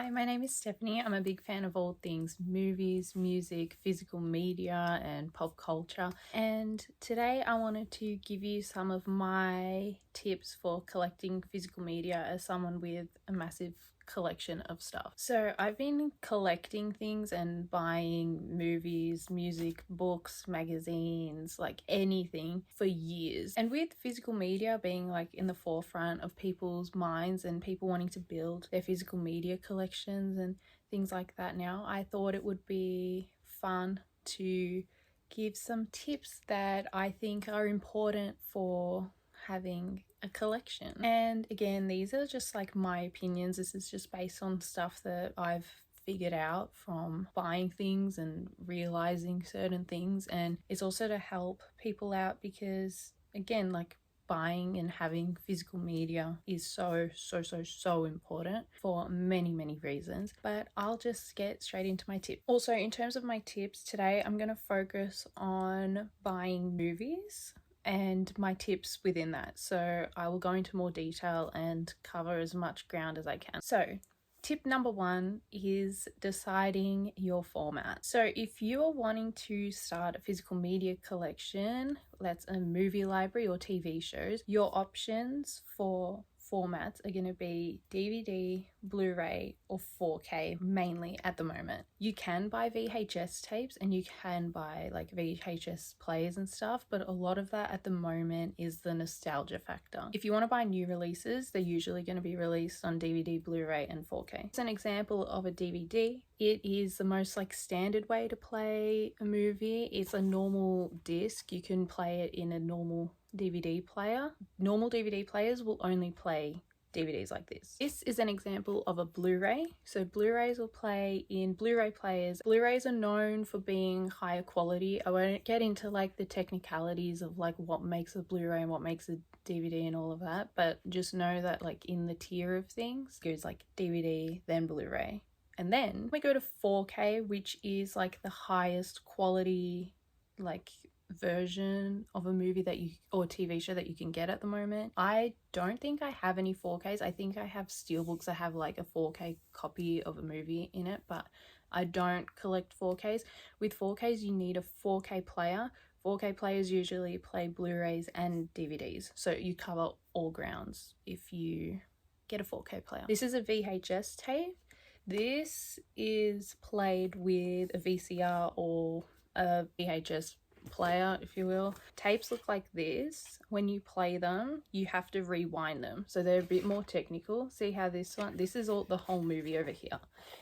Hi, my name is Stephanie. I'm a big fan of all things movies, music, physical media, and pop culture. And today I wanted to give you some of my tips for collecting physical media as someone with a massive collection of stuff. So I've been collecting things and buying movies, music, books, magazines, like anything for years. And with physical media being like in the forefront of people's minds and people wanting to build their physical media collections and things like that now, I thought it would be fun to give some tips that I think are important for having a collection. And again, these are just like my opinions. This is just based on stuff that I've figured out from buying things and realizing certain things, and it's also to help people out because again, like buying and having physical media is so important for many reasons. But I'll just get straight into my tip. Also, in terms of my tips today, I'm going to focus on buying movies and my tips within that. So I will go into more detail and cover as much ground as I can. So tip number one is deciding your format. So if you are wanting to start a physical media collection, that's a movie library or TV shows, your options for formats are going to be DVD, Blu-ray, or 4K mainly at the moment. You can buy VHS tapes and you can buy like VHS players and stuff, but a lot of that at the moment is the nostalgia factor. If you want to buy new releases, they're usually going to be released on DVD, Blu-ray, and 4K. As an example of a DVD, it is the most like standard way to play a movie. It's a normal disc. You can play it in a normal DVD player. Normal DVD players will only play DVDs like this. This is an example of a Blu-ray. So Blu-rays will play in Blu-ray players. Blu-rays are known for being higher quality. I won't get into like the technicalities of like what makes a Blu-ray and what makes a DVD and all of that, but just know that like in the tier of things, it goes like DVD, then Blu-ray. And then we go to 4K, which is like the highest quality like version of a movie that you or TV show that you can get at the moment. I don't think I have any 4Ks. I think I have steelbooks. I have like a 4K copy of a movie in it, but I don't collect 4Ks. With 4Ks, you need a 4K player. 4K players usually play Blu-rays and DVDs, so you cover all grounds if you get a 4K player. This is a VHS tape. This is played with a VCR or a VHS player, if you will. Tapes look like this. When you play them, you have to rewind them, so they're a bit more technical. See how this is all the whole movie over here,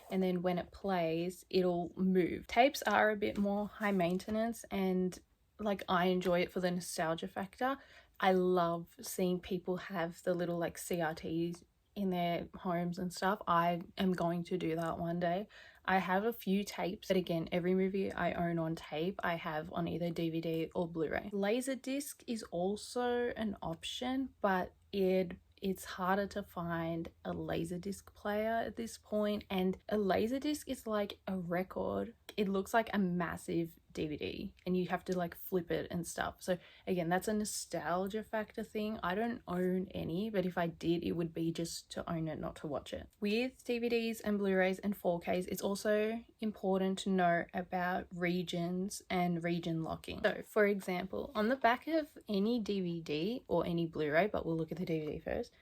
and then when it plays, it'll move. Tapes are a bit more high maintenance, and like I enjoy it for the nostalgia factor. I love seeing people have the little like CRTs in their homes and stuff. I am going to do that one day. I have a few tapes, but again, every movie I own on tape, I have on either DVD or Blu-ray. Laserdisc is also an option, but it's harder to find a laserdisc player at this point, and a laserdisc is like a record. It looks like a massive DVD and you have to like flip it and stuff. So again, that's a nostalgia factor thing. I don't own any, but if I did, it would be just to own it, not to watch it. With DVDs and Blu-rays and 4Ks, it's also important to know about regions and region locking. So for example, on the back of any DVD or any Blu-ray, but we'll look at the DVD first,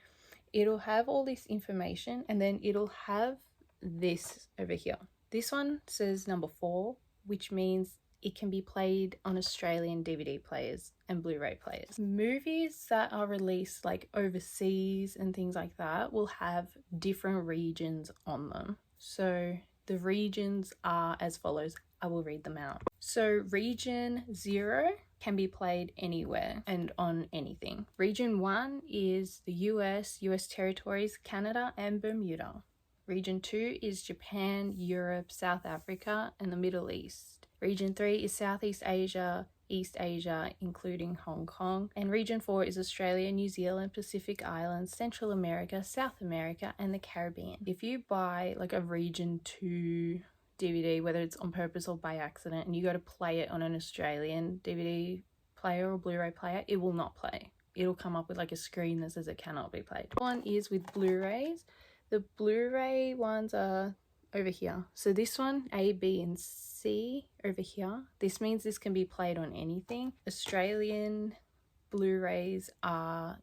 it'll have all this information, and then it'll have this over here. This one says number 4, which means it can be played on Australian DVD players and Blu-ray players. Movies that are released like overseas and things like that will have different regions on them. So the regions are as follows. I will read them out. So region 0 can be played anywhere and on anything. Region 1 is the US territories, Canada, and Bermuda. Region 2 is Japan, Europe, South Africa, and the Middle East. Region 3 is Southeast Asia, East Asia, including Hong Kong. And Region 4 is Australia, New Zealand, Pacific Islands, Central America, South America, and the Caribbean. If you buy like a Region 2 DVD, whether it's on purpose or by accident, and you go to play it on an Australian DVD player or Blu-ray player, it will not play. It'll come up with like a screen that says it cannot be played. One is with Blu-rays. The Blu-ray ones are over here. So this one, A, B, and C over here. This means this can be played on anything. Australian Blu-rays are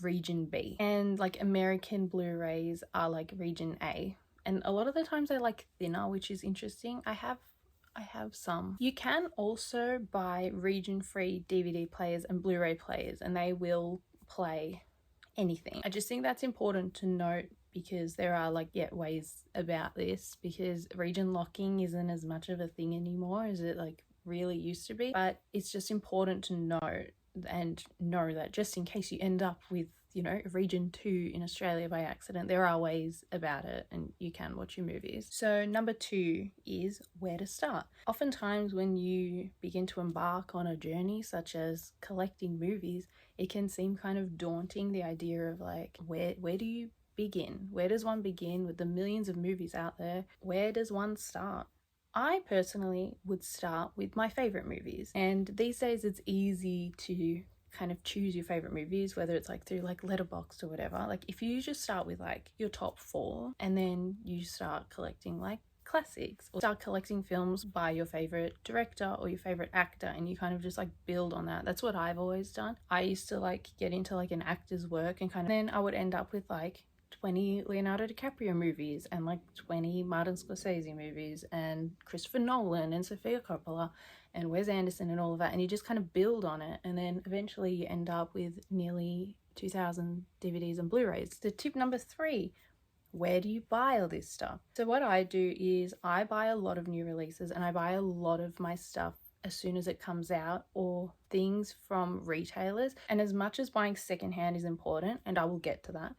region B, and like American Blu-rays are like region A. And a lot of the times they're like thinner, which is interesting. I have some. You can also buy region-free DVD players and Blu-ray players, and they will play anything. I just think that's important to note, because there are like ways about this, because region locking isn't as much of a thing anymore as it like really used to be. But it's just important to know that just in case you end up with, you know, region 2 in Australia by accident, there are ways about it and you can watch your movies. So number 2 is where to start. Oftentimes when you begin to embark on a journey such as collecting movies, it can seem kind of daunting, the idea of like, where do you begin? Where does one begin with the millions of movies out there? Where does one start? I personally would start with my favorite movies, and these days it's easy to kind of choose your favorite movies, whether it's like through like Letterboxd or whatever. Like if you just start with like your top 4 and then you start collecting like classics, or start collecting films by your favorite director or your favorite actor, and you kind of just like build on that. That's what I've always done. I used to like get into like an actor's work, and kind of then I would end up with like 20 Leonardo DiCaprio movies and like 20 Martin Scorsese movies and Christopher Nolan and Sofia Coppola and Wes Anderson and all of that, and you just kind of build on it, and then eventually you end up with nearly 2,000 DVDs and Blu-rays. So tip number 3, where do you buy all this stuff? So what I do is I buy a lot of new releases, and I buy a lot of my stuff as soon as it comes out, or things from retailers. And as much as buying secondhand is important, and I will get to that,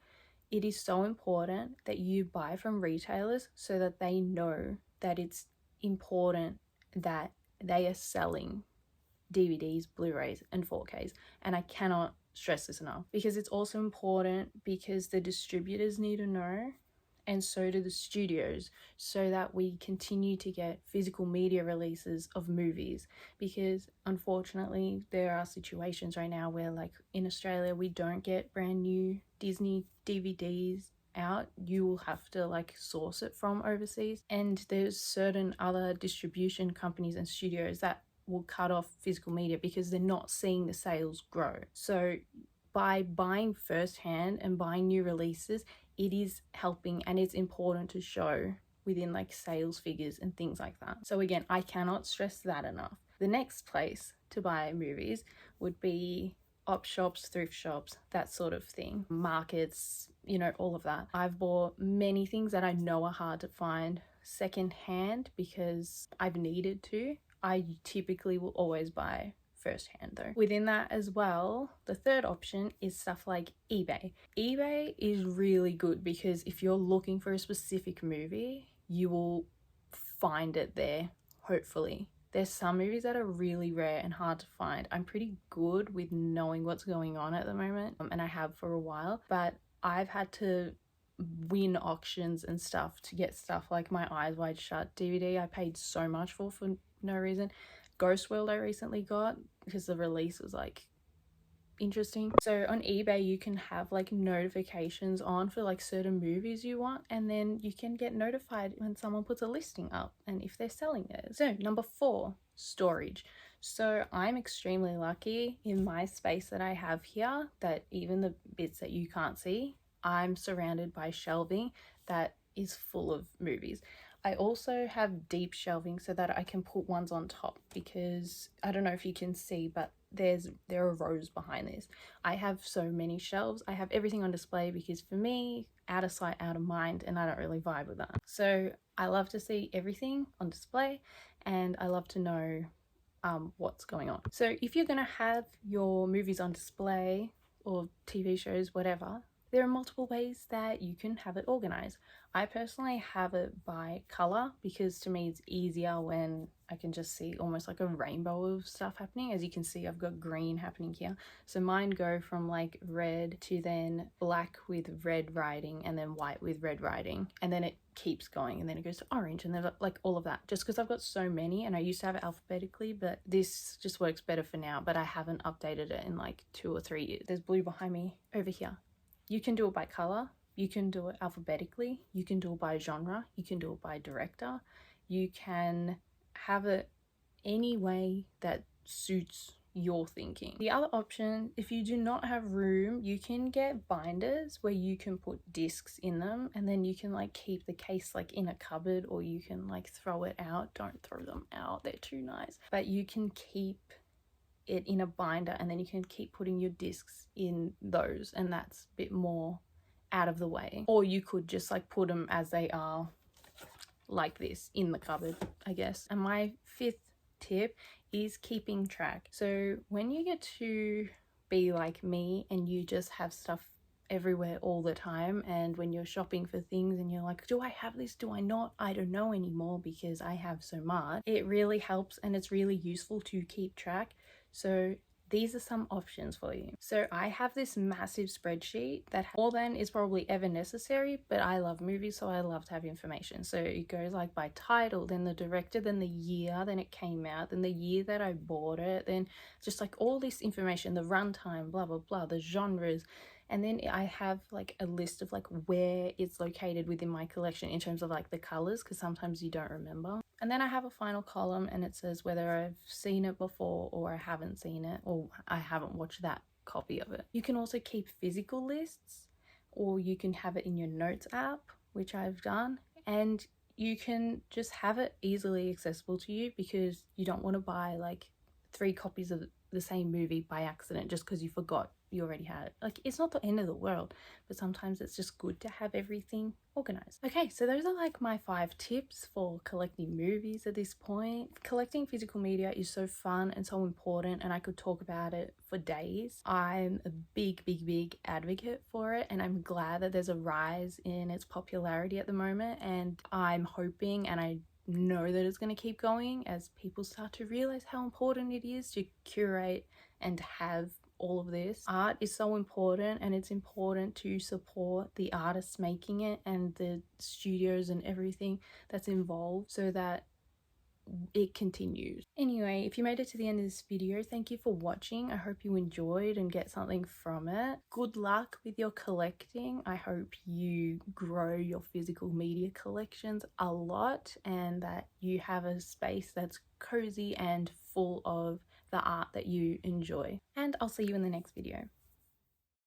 it is so important that you buy from retailers so that they know that it's important that they are selling DVDs, Blu-rays, and 4Ks. And I cannot stress this enough, because it's also important because the distributors need to know, and so do the studios, so that we continue to get physical media releases of movies. Because unfortunately there are situations right now where, like in Australia, we don't get brand new Disney DVDs out. You will have to like source it from overseas, and there's certain other distribution companies and studios that will cut off physical media because they're not seeing the sales grow. So by buying firsthand and buying new releases, it is helping, and it's important to show within like sales figures and things like that. So again, I cannot stress that enough. The next place to buy movies would be op shops, thrift shops, that sort of thing, markets, you know, all of that. I've bought many things that I know are hard to find secondhand because I've needed to. I typically will always buy firsthand though. Within that as well, the third option is stuff like eBay. eBay is really good because if you're looking for a specific movie, you will find it there, hopefully. There's some movies that are really rare and hard to find. I'm pretty good with knowing what's going on at the moment, and I have for a while, but I've had to win auctions and stuff to get stuff like my Eyes Wide Shut DVD I paid so much for no reason. Ghost World I recently got because the release was like interesting. So on eBay you can have like notifications on for like certain movies you want, and then you can get notified when someone puts a listing up and if they're selling it. So number 4, storage. So I'm extremely lucky in my space that I have here, that even the bits that you can't see, I'm surrounded by shelving that is full of movies. I also have deep shelving so that I can put ones on top, because I don't know if you can see, but there are rows behind this. I have so many shelves. I have everything on display because for me, out of sight, out of mind, and I don't really vibe with that. So I love to see everything on display, and I love to know what's going on. So if you're gonna have your movies on display or TV shows, whatever, there are multiple ways that you can have it organized. I personally have it by color because to me it's easier when I can just see almost like a rainbow of stuff happening. As you can see, I've got green happening here. So mine go from like red to then black with red writing, and then white with red writing, and then it keeps going, and then it goes to orange, and then like all of that. Just because I've got so many, and I used to have it alphabetically, but this just works better for now. But I haven't updated it in like 2 or 3 years. There's blue behind me over here. You can do it by color. You can do it alphabetically, you can do it by genre, you can do it by director, you can have it any way that suits your thinking. The other option, if you do not have room, you can get binders where you can put discs in them, and then you can like keep the case like in a cupboard, or you can like throw it out. Don't throw them out, they're too nice, but you can keep it in a binder, and then you can keep putting your discs in those, and that's a bit more out of the way. Or you could just like put them as they are, like this, in the cupboard, I guess. And my fifth tip is keeping track. So when you get to be like me and you just have stuff everywhere all the time, and when you're shopping for things and you're like, do I have this, do I not, I don't know anymore because I have so much, it really helps and it's really useful to keep track. So these are some options for you. So I have this massive spreadsheet that more than is probably ever necessary, but I love movies, so I love to have information. So it goes like by title, then the director, then the year, then it came out, then the year that I bought it, then just like all this information, the runtime, blah, blah, blah, the genres. And then I have like a list of like where it's located within my collection in terms of like the colors, because sometimes you don't remember. And then I have a final column and it says whether I've seen it before or I haven't seen it, or I haven't watched that copy of it. You can also keep physical lists, or you can have it in your notes app, which I've done, and you can just have it easily accessible to you because you don't want to buy like 3 copies of the same movie by accident just because you forgot you already had it. Like, it's not the end of the world, but sometimes it's just good to have everything organized. Okay, so those are like my 5 tips for collecting movies at this point. Collecting physical media is so fun and so important, and I could talk about it for days. I'm a big advocate for it, and I'm glad that there's a rise in its popularity at the moment, and I'm hoping, and I know that it's going to keep going as people start to realize how important it is to curate and have all of this. Art is so important, and it's important to support the artists making it and the studios and everything that's involved so that it continues. Anyway, if you made it to the end of this video, thank you for watching. I hope you enjoyed and get something from it. Good luck with your collecting. I hope you grow your physical media collections a lot, and that you have a space that's cozy and full of the art that you enjoy. And I'll see you in the next video.